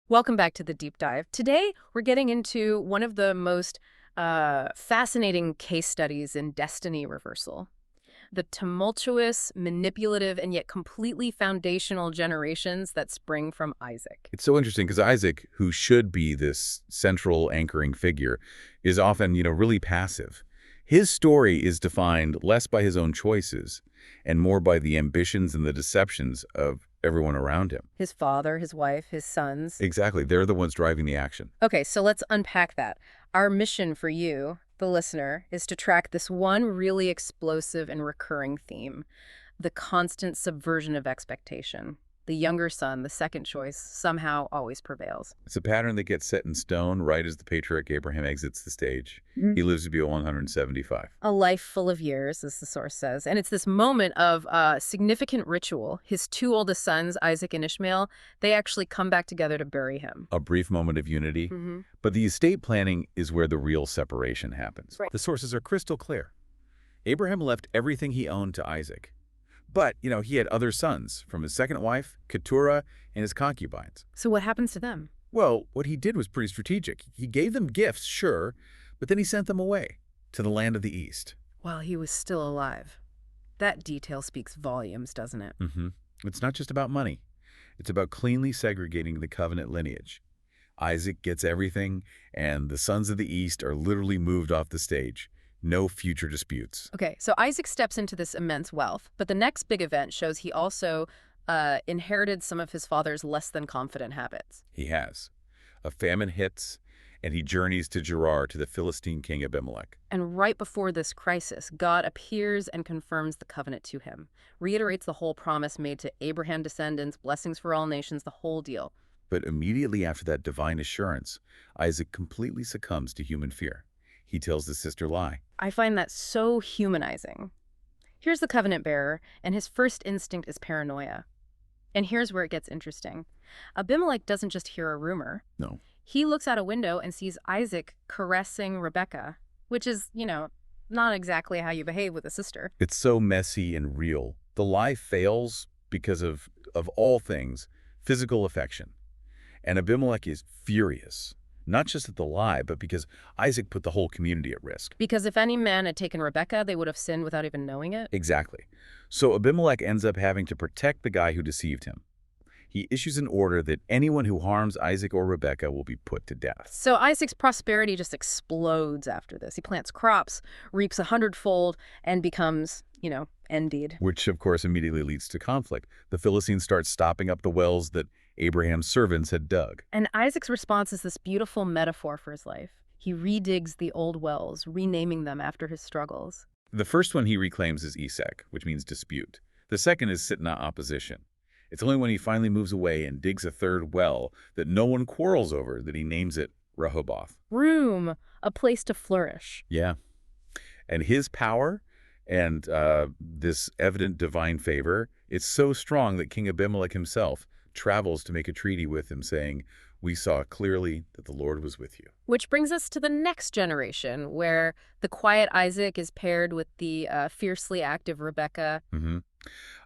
Welcome back to the Deep Dive. Today, we're getting into one of the most fascinating case studies in destiny reversal. The tumultuous, manipulative, and yet completely foundational generations that spring from Isaac. It's so interesting because Isaac, who should be this central anchoring figure, is often, really passive. His story is defined less by his own choices and more by the ambitions and the deceptions of everyone around him. His father, his wife, his sons. Exactly. They're the ones driving the action. Okay, so let's unpack that. Our mission for you, the listener, is to track this one really explosive and recurring theme, the constant subversion of expectation. The younger son, the second choice, somehow always prevails. It's a pattern that gets set in stone right as the patriarch Abraham exits the stage. He lives to be 175. A life full of years, as the source says. And it's this moment of significant ritual. His two oldest sons, Isaac and Ishmael, they actually come back together to bury him. A brief moment of unity. Mm-hmm. But the estate planning is where the real separation happens. Right. The sources are crystal clear. Abraham left everything he owned to Isaac. But, he had other sons from his second wife, Keturah, and his concubines. So what happens to them? Well, what he did was pretty strategic. He gave them gifts, sure, but then he sent them away to the land of the east. While he was still alive. That detail speaks volumes, doesn't it? It's not just about money. It's about cleanly segregating the covenant lineage. Isaac gets everything, and the sons of the east are literally moved off the stage. No future disputes. Okay, so Isaac steps into this immense wealth, but the next big event shows he also inherited some of his father's less than confident habits. He has. A famine hits, and he journeys to Gerar to the Philistine king Abimelech. And right before this crisis, God appears and confirms the covenant to him, reiterates the whole promise made to Abraham descendants, blessings for all nations, the whole deal. But immediately after that divine assurance, Isaac completely succumbs to human fear. He tells the sister lie. I find that so humanizing. Here's the covenant bearer, and his first instinct is paranoia. And here's where it gets interesting. Abimelech doesn't just hear a rumor. No. He looks out a window and sees Isaac caressing Rebekah, which is, not exactly how you behave with a sister. It's so messy and real. The lie fails because of all things, physical affection. And Abimelech is furious. Not just at the lie, but because Isaac put the whole community at risk. Because if any man had taken Rebekah, they would have sinned without even knowing it? Exactly. So Abimelech ends up having to protect the guy who deceived him. He issues an order that anyone who harms Isaac or Rebekah will be put to death. So Isaac's prosperity just explodes after this. He plants crops, reaps 100-fold, and becomes, envied. Which, of course, immediately leads to conflict. The Philistines start stopping up the wells that Abraham's servants had dug. And Isaac's response is this beautiful metaphor for his life. He redigs the old wells, renaming them after his struggles. The first one he reclaims is Esek, which means dispute. The second is Sitnah, opposition. It's only when he finally moves away and digs a third well that no one quarrels over that he names it Rehoboth. Room, a place to flourish. Yeah. And his power and this evident divine favor, it's so strong that King Abimelech himself travels to make a treaty with him, saying, "We saw clearly that the Lord was with you." Which brings us to the next generation, where the quiet Isaac is paired with the fiercely active Rebekah.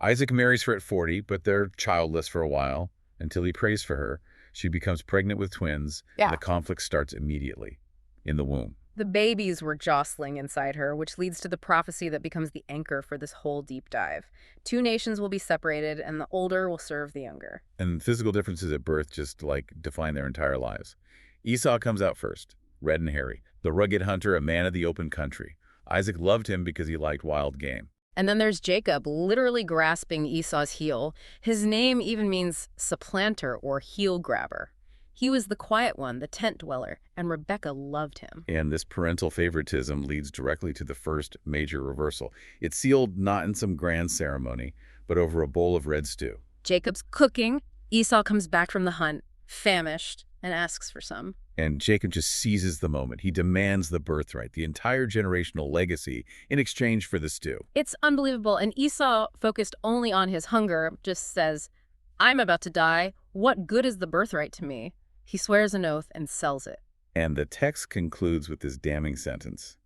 Isaac marries her at 40, but they're childless for a while until he prays for her. She becomes pregnant with twins, Yeah. and the conflict starts immediately in the womb. The babies were jostling inside her, which leads to the prophecy that becomes the anchor for this whole deep dive. Two nations will be separated, and the older will serve the younger. And physical differences at birth just, define their entire lives. Esau comes out first, red and hairy, the rugged hunter, a man of the open country. Isaac loved him because he liked wild game. And then there's Jacob, literally grasping Esau's heel. His name even means supplanter or heel grabber. He was the quiet one, the tent dweller, and Rebekah loved him. And this parental favoritism leads directly to the first major reversal. It's sealed not in some grand ceremony, but over a bowl of red stew. Jacob's cooking. Esau comes back from the hunt, famished, and asks for some. And Jacob just seizes the moment. He demands the birthright, the entire generational legacy, in exchange for the stew. It's unbelievable. And Esau, focused only on his hunger, just says, "I'm about to die. What good is the birthright to me?" He swears an oath and sells it. And the text concludes with this damning sentence.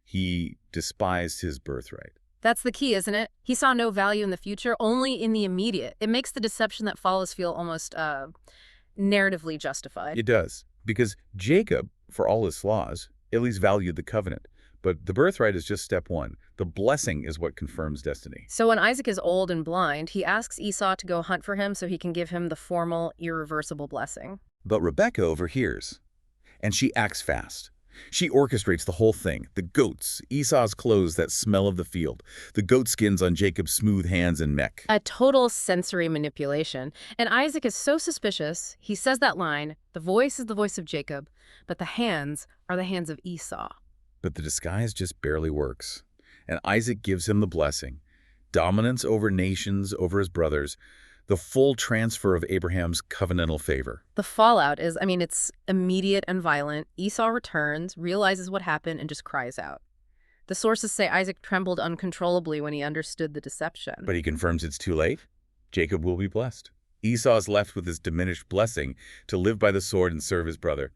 He despised his birthright. That's the key, isn't it? He saw no value in the future, only in the immediate. It makes the deception that follows feel almost narratively justified. It does, because Jacob, for all his flaws, at least valued the covenant. But the birthright is just step one. The blessing is what confirms destiny. So when Isaac is old and blind, he asks Esau to go hunt for him so he can give him the formal, irreversible blessing. But Rebekah overhears, and she acts fast. She orchestrates the whole thing. The goats, Esau's clothes that smell of the field, the goat skins on Jacob's smooth hands and neck. A total sensory manipulation. And Isaac is so suspicious, he says that line, the voice is the voice of Jacob, but the hands are the hands of Esau. But the disguise just barely works. And Isaac gives him the blessing. Dominance over nations, over his brothers. The full transfer of Abraham's covenantal favor. The fallout is, it's immediate and violent. Esau returns, realizes what happened, and just cries out. The sources say Isaac trembled uncontrollably when he understood the deception. But he confirms it's too late. Jacob will be blessed. Esau is left with his diminished blessing to live by the sword and serve his brother.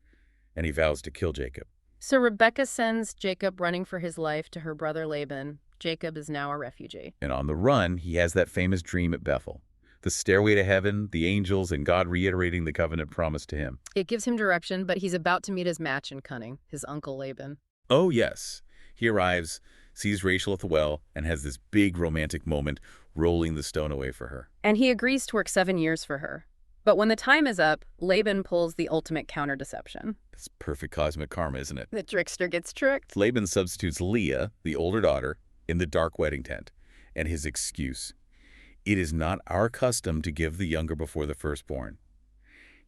And he vows to kill Jacob. So Rebekah sends Jacob running for his life to her brother Laban. Jacob is now a refugee. And on the run, he has that famous dream at Bethel. The stairway to heaven, the angels, and God reiterating the covenant promise to him. It gives him direction, but he's about to meet his match in cunning, his uncle Laban. Oh, yes. He arrives, sees Rachel at the well, and has this big romantic moment, rolling the stone away for her. And he agrees to work 7 years for her. But when the time is up, Laban pulls the ultimate counter-deception. It's perfect cosmic karma, isn't it? The trickster gets tricked. Laban substitutes Leah, the older daughter, in the dark wedding tent, and his excuse: "It is not our custom to give the younger before the firstborn."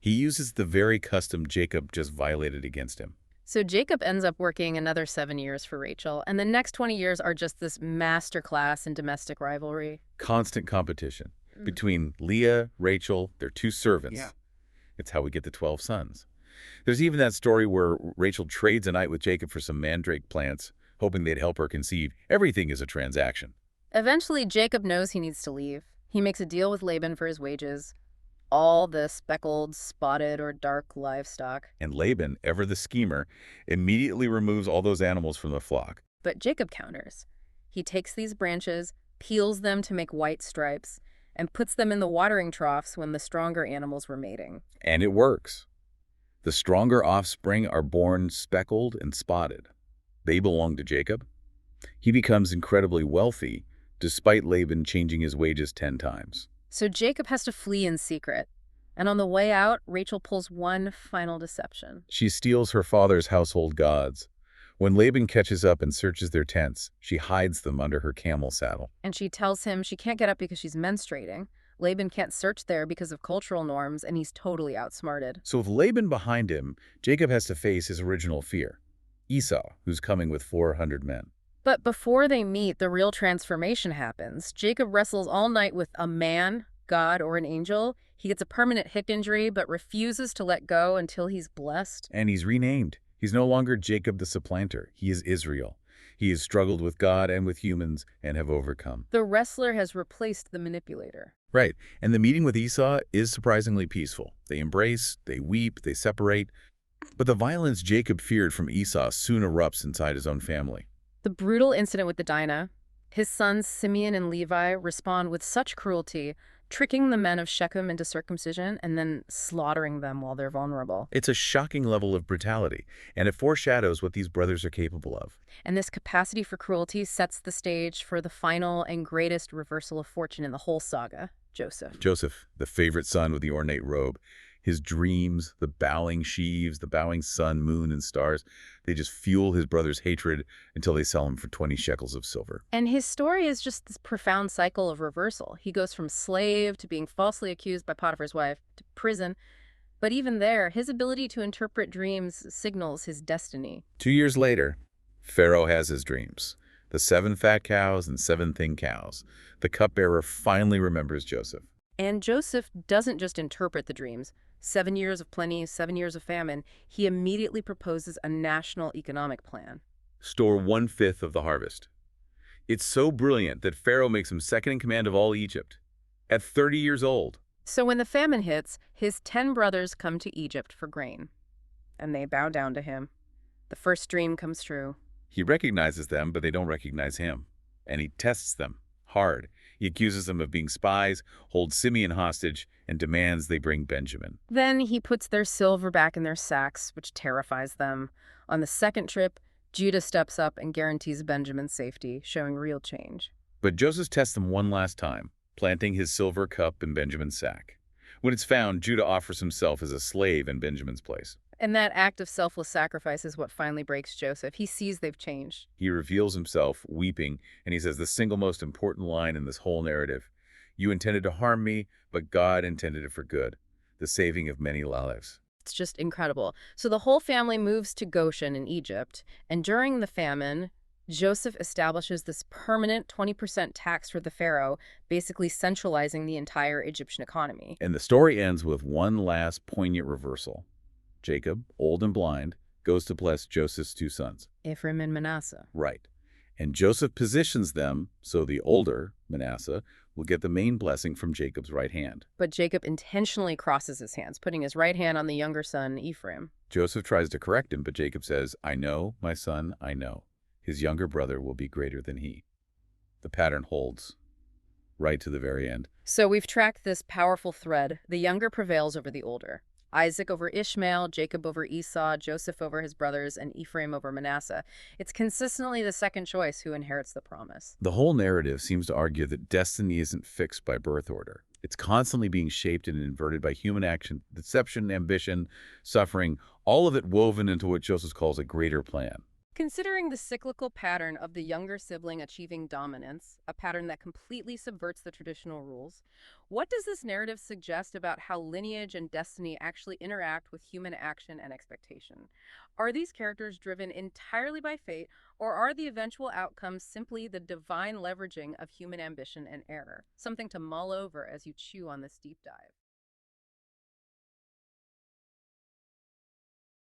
He uses the very custom Jacob just violated against him. So Jacob ends up working another 7 years for Rachel, and the next 20 years are just this masterclass in domestic rivalry. Constant competition between Leah, Rachel, their two servants. Yeah. It's how we get the 12 sons. There's even that story where Rachel trades a night with Jacob for some mandrake plants, hoping they'd help her conceive. Everything is a transaction. Eventually, Jacob knows he needs to leave. He makes a deal with Laban for his wages, all the speckled, spotted, or dark livestock. And Laban, ever the schemer, immediately removes all those animals from the flock. But Jacob counters. He takes these branches, peels them to make white stripes, and puts them in the watering troughs when the stronger animals were mating. And it works. The stronger offspring are born speckled and spotted. They belong to Jacob. He becomes incredibly wealthy, despite Laban changing his wages 10 times. So Jacob has to flee in secret. And on the way out, Rachel pulls one final deception. She steals her father's household gods. When Laban catches up and searches their tents, she hides them under her camel saddle. And she tells him she can't get up because she's menstruating. Laban can't search there because of cultural norms, and he's totally outsmarted. So with Laban behind him, Jacob has to face his original fear: Esau, who's coming with 400 men. But before they meet, the real transformation happens. Jacob wrestles all night with a man, God, or an angel. He gets a permanent hip injury, but refuses to let go until he's blessed. And he's renamed. He's no longer Jacob the supplanter. He is Israel. He has struggled with God and with humans and have overcome. The wrestler has replaced the manipulator. Right. And the meeting with Esau is surprisingly peaceful. They embrace, they weep, they separate. But the violence Jacob feared from Esau soon erupts inside his own family. The brutal incident with the Dinah, his sons Simeon and Levi respond with such cruelty, tricking the men of Shechem into circumcision and then slaughtering them while they're vulnerable. It's a shocking level of brutality, and it foreshadows what these brothers are capable of. And this capacity for cruelty sets the stage for the final and greatest reversal of fortune in the whole saga, Joseph. Joseph, the favorite son with the ornate robe. His dreams, the bowing sheaves, the bowing sun, moon, and stars, they just fuel his brother's hatred until they sell him for 20 shekels of silver. And his story is just this profound cycle of reversal. He goes from slave to being falsely accused by Potiphar's wife to prison. But even there, his ability to interpret dreams signals his destiny. 2 years later, Pharaoh has his dreams. The 7 fat cows and 7 thin cows. The cupbearer finally remembers Joseph. And Joseph doesn't just interpret the dreams. 7 years of plenty, 7 years of famine. He immediately proposes a national economic plan. Store 1/5 of the harvest. It's so brilliant that Pharaoh makes him second in command of all Egypt, at 30 years old. So when the famine hits, his 10 brothers come to Egypt for grain. And they bow down to him. The first dream comes true. He recognizes them, but they don't recognize him. And he tests them hard. He accuses them of being spies, holds Simeon hostage, and demands they bring Benjamin. Then he puts their silver back in their sacks, which terrifies them. On the second trip, Judah steps up and guarantees Benjamin's safety, showing real change. But Joseph tests them one last time, planting his silver cup in Benjamin's sack. When it's found, Judah offers himself as a slave in Benjamin's place. And that act of selfless sacrifice is what finally breaks Joseph. He sees they've changed. He reveals himself, weeping, and he says the single most important line in this whole narrative. You intended to harm me, but God intended it for good, the saving of many lives. It's just incredible. So the whole family moves to Goshen in Egypt, and during the famine, Joseph establishes this permanent 20% tax for the pharaoh, basically centralizing the entire Egyptian economy. And the story ends with one last poignant reversal. Jacob, old and blind, goes to bless Joseph's two sons. Ephraim and Manasseh. Right. And Joseph positions them so the older, Manasseh, will get the main blessing from Jacob's right hand. But Jacob intentionally crosses his hands, putting his right hand on the younger son, Ephraim. Joseph tries to correct him, but Jacob says, I know, my son, I know. His younger brother will be greater than he. The pattern holds right to the very end. So we've tracked this powerful thread. The younger prevails over the older. Isaac over Ishmael, Jacob over Esau, Joseph over his brothers, and Ephraim over Manasseh. It's consistently the second choice who inherits the promise. The whole narrative seems to argue that destiny isn't fixed by birth order. It's constantly being shaped and inverted by human action, deception, ambition, suffering, all of it woven into what Joseph calls a greater plan. Considering the cyclical pattern of the younger sibling achieving dominance, a pattern that completely subverts the traditional rules, what does this narrative suggest about how lineage and destiny actually interact with human action and expectation? Are these characters driven entirely by fate, or are the eventual outcomes simply the divine leveraging of human ambition and error? Something to mull over as you chew on this deep dive.